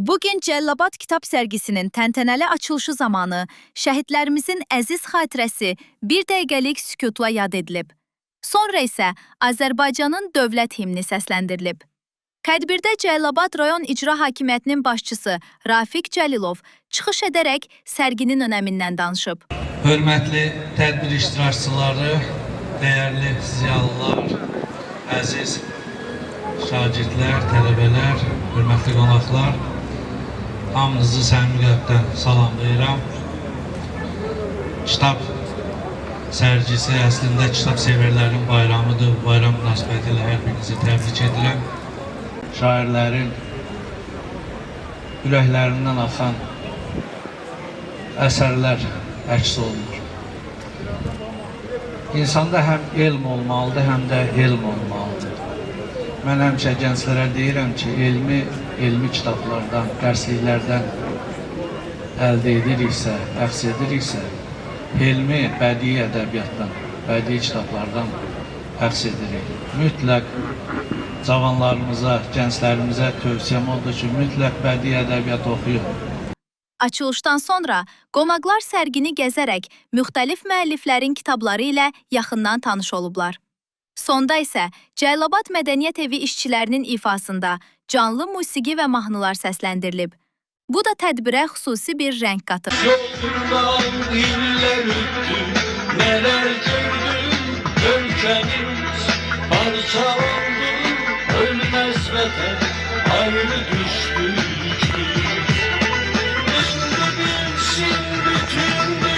Bugün Cəllabad kitab sərgisinin təntənəli açılışı zamanı şəhidlərimizin əziz xatirəsi bir dəqiqəlik sükutla yad edilib. Sonra isə Azərbaycanın dövlət himni səsləndirilib. Tədbirdə Cəllabad rayon icra hakimiyyətinin başçısı Rafiq Cəlilov çıxış edərək sərginin önəmindən danışıb. Hörmətli tədbir iştirakçıları, dəyərli ziyalılar, əziz şagirdlər, tələbələr, hörmətli qonaqlar, hamınızı səmimi qəlbdən salamlayıram. Kitab sərgisi əslində kitab sevərlərin bayramıdır. Bayram münasibətilə hər birinizi təbrik edirəm. Şairlərin ürəklərindən axan əsərlər əks olunur. İnsanda həm elm olmalıdır, həm də elm olmalıdır. Mən həmişə gənclərə deyirəm ki, elmi kitablardan, dərsliklərdən əldə ediriksə, əxs ediriksə, elmi bədii ədəbiyyatdan, bədii kitablardan əxs edirik. Mütləq cavanlarımıza, gənclərimizə tövsiyəm odur ki, mütləq bədii ədəbiyyat oxuyun. Açılışdan sonra qonaqlar sərgini gəzərək müxtəlif müəlliflərin kitabları ilə yaxından tanış olublar. Sonda isə Cəllabad Mədəniyyət Evi işçilərinin ifasında canlı musiqi və mahnılar səsləndirilib. Bu da tədbirə xüsusi bir rəng qatıb. Yolundan iller üttü, neler gördüm, ülkemiz parçalandı, ölmez vətən.